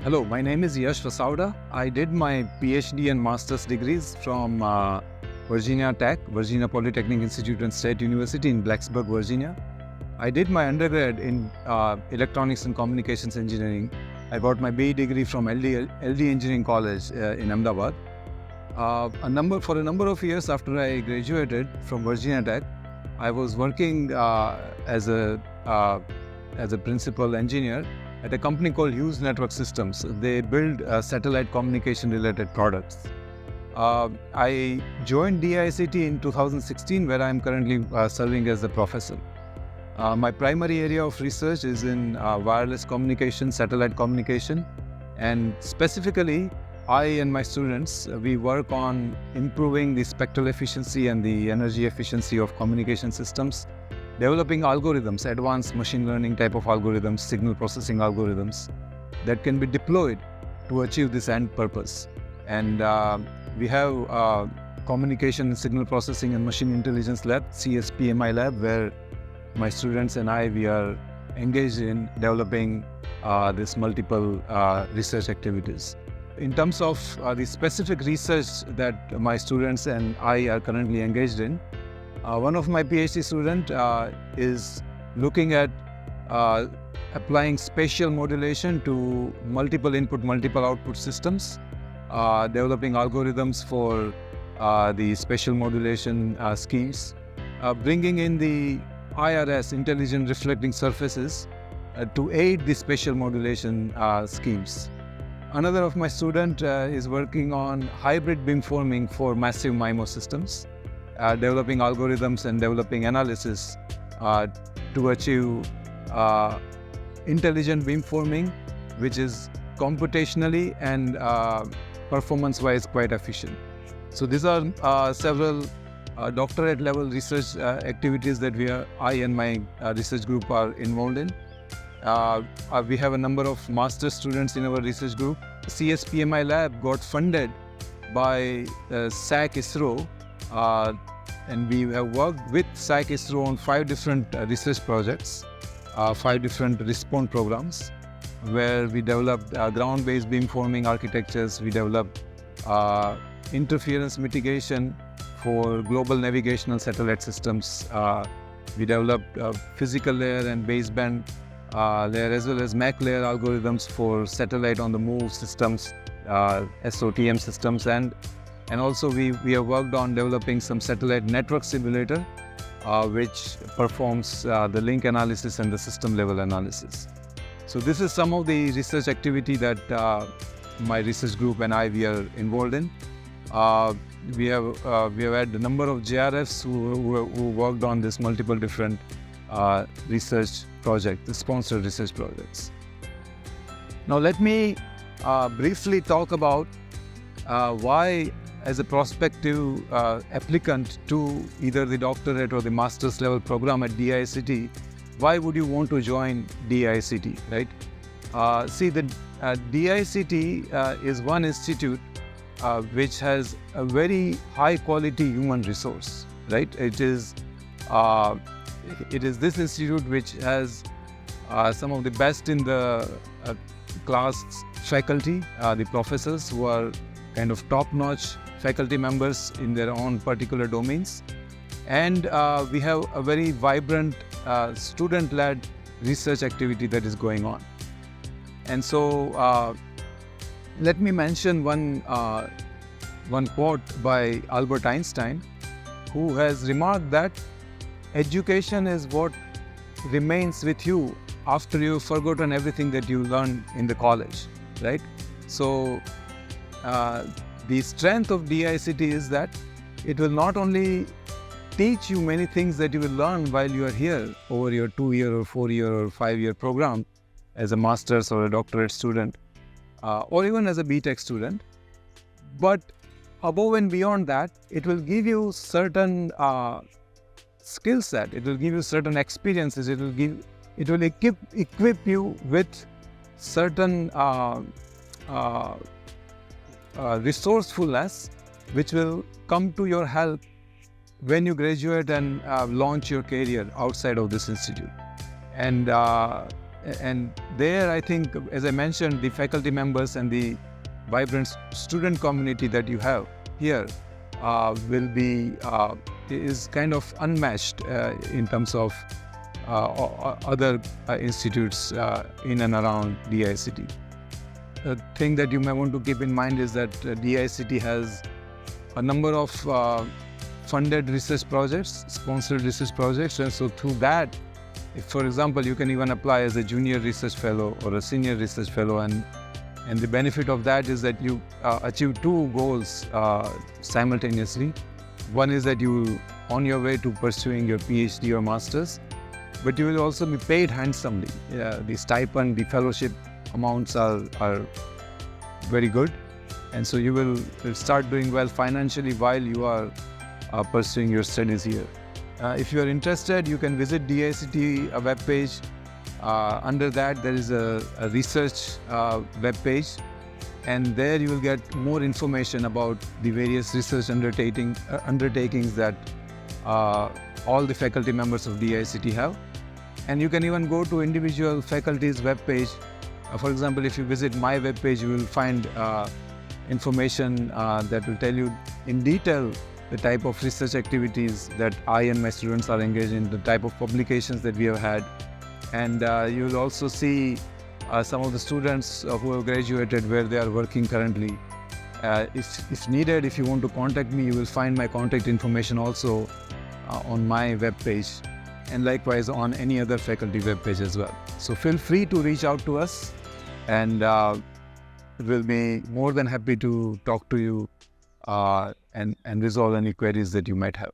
Hello, my name is Yash Vasavada. I did my PhD and master's degrees from Virginia Tech, Virginia Polytechnic Institute and State University in Blacksburg, Virginia. I did my undergrad in Electronics and Communications Engineering. I got my BE degree from LD Engineering College in Ahmedabad. For a number of years after I graduated from Virginia Tech, I was working as a principal engineer at a company called Hughes Network Systems. They build satellite communication related products. I joined DAICT in 2016, where I am currently serving as a professor. My primary area of research is in wireless communication, satellite communication, and specifically I and my students, we work on improving the spectral efficiency and the energy efficiency of communication systems, developing algorithms, advanced machine learning type of algorithms, signal processing algorithms that can be deployed to achieve this end purpose. And we have communication and signal processing and machine intelligence lab, CSPMI lab, where my students and we are engaged in developing these multiple research activities. In terms of the specific research that my students and I are currently engaged in, one of my PhD students is looking at applying spatial modulation to multiple input, multiple output systems, developing algorithms for the spatial modulation schemes, bringing in the IRS, intelligent reflecting surfaces, to aid the spatial modulation schemes. Another of my students is working on hybrid beamforming for massive MIMO systems, developing algorithms and developing analysis to achieve intelligent beamforming, which is computationally and performance-wise quite efficient. So these are several doctorate level research activities that I and my research group are involved in. We have a number of master students in our research group. CSPMI lab got funded by SAC ISRO, and we have worked with SAC ISRO on 5 different research projects, 5 different response programs, where we developed ground-based beamforming architectures. We developed interference mitigation for global navigational satellite systems. We developed physical layer and baseband layer, as well as MAC layer algorithms for satellite on the move systems, SOTM systems, and also we have worked on developing some satellite network simulator, which performs the link analysis and the system level analysis. So this is some of the research activity that my research group and we are involved in. We have had a number of JRFs who worked on this multiple different research projects, sponsored research projects. Now let me briefly talk about why, as a prospective applicant to either the doctorate or the master's level program at DAICT, why would you want to join DAICT, right? See, the DAICT is one institute which has a very high quality human resource, right? It is this institute which has some of the best in the class faculty, the professors who are kind of top-notch faculty members in their own particular domains. And we have a very vibrant student-led research activity that is going on. And so let me mention one quote by Albert Einstein, who has remarked that education is what remains with you after you've forgotten everything that you learned in the college, right? So the strength of DAICT is that it will not only teach you many things that you will learn while you are here over your 2-year or 4-year or 5-year program as a master's or a doctorate student, or even as a BTech student, but above and beyond that, it will give you certain skill set, it will give you certain experiences, it will equip you with certain resourcefulness, which will come to your help when you graduate and launch your career outside of this institute. And And there, I think, as I mentioned, the faculty members and the vibrant student community that you have here is kind of unmatched in terms of other institutes in and around DAIICT. The thing that you may want to keep in mind is that DAIICT has a number of funded research projects, sponsored research projects, and so through that, if, for example, you can even apply as a junior research fellow or a senior research fellow, and the benefit of that is that you achieve two goals simultaneously. One is that you on your way to pursuing your PhD or master's, but you will also be paid handsomely. The stipend, the fellowship amounts are very good, and so you will start doing well financially while you are pursuing your studies here. If you are interested, you can visit DAIICT webpage. Under that, there is a research webpage, and there you will get more information about the various research undertakings that all the faculty members of DAIICT have. And you can even go to individual faculty's webpage. For example, if you visit my webpage, you will find information that will tell you in detail the type of research activities that I and my students are engaged in, the type of publications that we have had. And you will also see some of the students who have graduated, where they are working currently. If needed, if you want to contact me, you will find my contact information also on my webpage, and likewise on any other faculty webpage as well. So feel free to reach out to us, and we'll be more than happy to talk to you and resolve any queries that you might have.